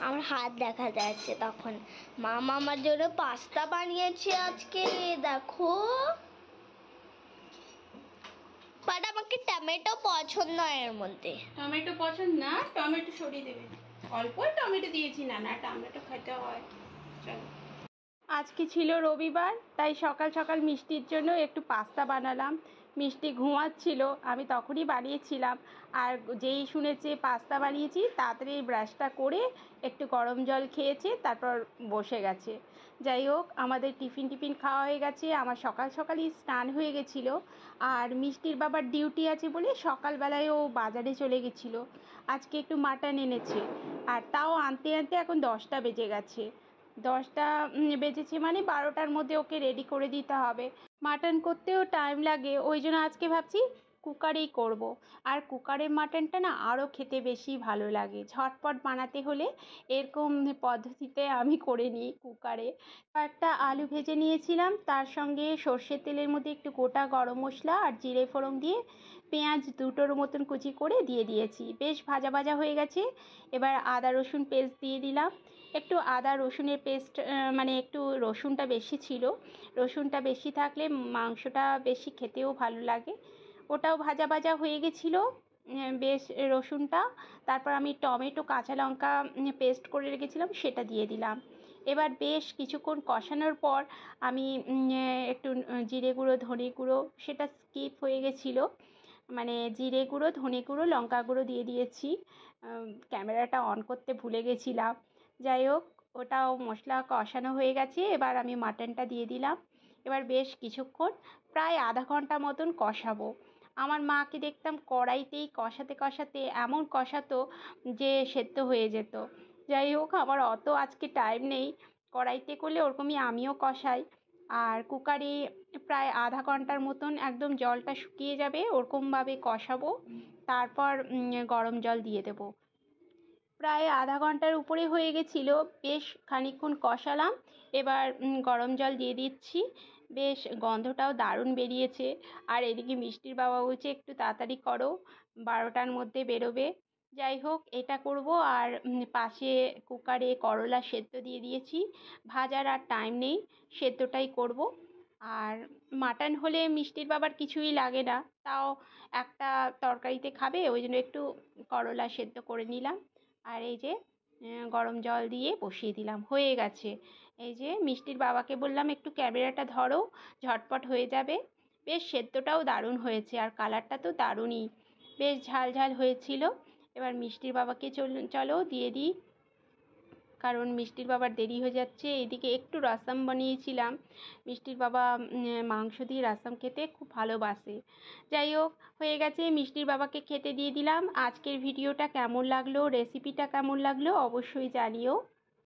আমার হাত দেখা যাচ্ছে তখন। মামা আমার জন্য পাস্তা বানিয়েছে আজকে, দেখো। বাট আমাকে টমেটো পছন্দ নয়, এর মধ্যে টমেটো পছন্দ না, টমেটো সরিয়ে দেবে। অল্প টমেটো দিয়েছি, না না টমেটো খেতে হয়। চলো, আজকে ছিল রবিবার, তাই সকাল সকাল মিষ্টির জন্য একটু পাস্তা বানালাম। মিষ্টি ঘুমাচ্ছিল, আমি তখনই বানিয়েছিলাম। আর যেই শুনেছে পাস্তা বানিয়েছি, তাড়াতাড়ি ব্রাশটা করে একটু গরম জল খেয়েছে, তারপর বসে গেছে। যাই হোক, আমাদের টিফিন খাওয়া হয়ে গেছে। আমার সকাল সকালই স্নান হয়ে গেছিলো। আর মিষ্টির বাবার ডিউটি আছে বলে সকালবেলায় ও বাজারে চলে গেছিলো। আজকে একটু মাটন এনেছে, আর তাও আনতে আনতে এখন 10টা বেজে গেছে। 10টা বেজেছে মানে 12টার মধ্যে ওকে রেডি করে দিতে হবে। মাটন করতেও টাইম লাগে, ওই জন্য আজকে ভাবছি কুকারেই করব। আর কুকারের মাটনটা না আরও খেতে বেশি ভালো লাগে। ঝটপট বানাতে হলে এরকম পদ্ধতিতে আমি করে নিই কুকারে। একটা আলু ভেজে নিয়েছিলাম, তার সঙ্গে সর্ষের তেলের মধ্যে একটু গোটা গরম মশলা আর জিরে ফোড়ন দিয়ে পেঁয়াজ দুটোর মতন কুচি করে দিয়ে দিয়েছি। বেশ ভাজা ভাজা হয়ে গেছে। এবার আদা রসুন পেস্ট দিয়ে দিলাম। একটু আদা রসুনের পেস্ট, মানে একটু রসুনটা বেশি ছিল। রসুনটা বেশি থাকলে মাংসটা বেশি খেতেও ভালো লাগে। ওটাও ভাজা ভাজা হয়ে গেছিলো বেশ রসুনটা। তারপর আমি টমেটো কাঁচা লঙ্কা পেস্ট করে রেখেছিলাম, সেটা দিয়ে দিলাম। এবার বেশ কিছুক্ষণ কষানোর পর আমি একটু জিরে গুঁড়ো ধনে গুঁড়ো, সেটা স্কিপ হয়ে গেছিলো, মানে জিরে গুঁড়ো ধনে গুঁড়ো লঙ্কা গুঁড়ো দিয়ে দিয়েছি। ক্যামেরাটা অন করতে ভুলে গেছিলাম। যাই হোক, ওটাও মশলা কষানো হয়ে গেছে। এবার আমি মাটনটা দিয়ে দিলাম। এবার বেশ কিছুক্ষণ, প্রায় আধা ঘন্টা মতন কষাবো। আমার মাকে দেখতাম কড়াইতেই কষাতে কষাতে এমন কষাতো যে সেদ্ধ হয়ে যেত। যাই হোক, আমার অত আজকে টাইম নেই। কড়াইতে করলে ওরকমই আমিও কষাই। আর কুকারে প্রায় আধা ঘন্টার মতন একদম জলটা শুকিয়ে যাবে ওরকমভাবে কষাবো। তারপর গরম জল দিয়ে দেবো। প্রায় আধা ঘন্টার উপরে হয়ে গেছিলো, বেশ খানিকক্ষণ কষালাম। এবার গরম জল দিয়ে দিচ্ছি। বেশ গন্ধটাও দারুণ বেরিয়েছে। আর এদিকে মিষ্টির বাবা বলছে একটু তাড়াতাড়ি করো, 12টার মধ্যে বেরোবে। যাই হোক, এটা করব। আর পাশে কুকারে করলা সেদ্ধ দিয়ে দিয়েছি। ভাজার আর টাইম নেই, সেদ্ধটাই করব। আর মাটন হলে মিষ্টির বাবার কিছুই লাগে না, তাও একটা তরকারিতে খাবে, ওই জন্য একটু করলা সেদ্ধ করে নিলাম। আর এই যে গরম জল দিয়ে বসিয়ে দিলাম, হয়ে গেছে। এই যে মিষ্টির বাবাকে বললাম একটু ক্যামেরাটা ধরো, ঝটপট হয়ে যাবে। বেশ সেদ্ধটাও দারুণ হয়েছে, আর কালারটা তো দারুণই, বেশ ঝাল ঝাল হয়েছিল। এবার মিষ্টির বাবাকে চলো দিয়ে দিই, কারণ মিষ্টির বাবার দেরি হয়ে যাচ্ছে। এদিকে একটু রসম বানিয়েছিলাম। মিষ্টির বাবা মাংস দিয়ে রসম খেতে খুব ভালোবাসে। যাই হোক, হয়ে গেছে, মিষ্টির বাবাকে খেতে দিয়ে দিলাম। আজকের ভিডিওটা কেমন লাগলো, রেসিপিটা কেমন লাগলো অবশ্যই জানিও।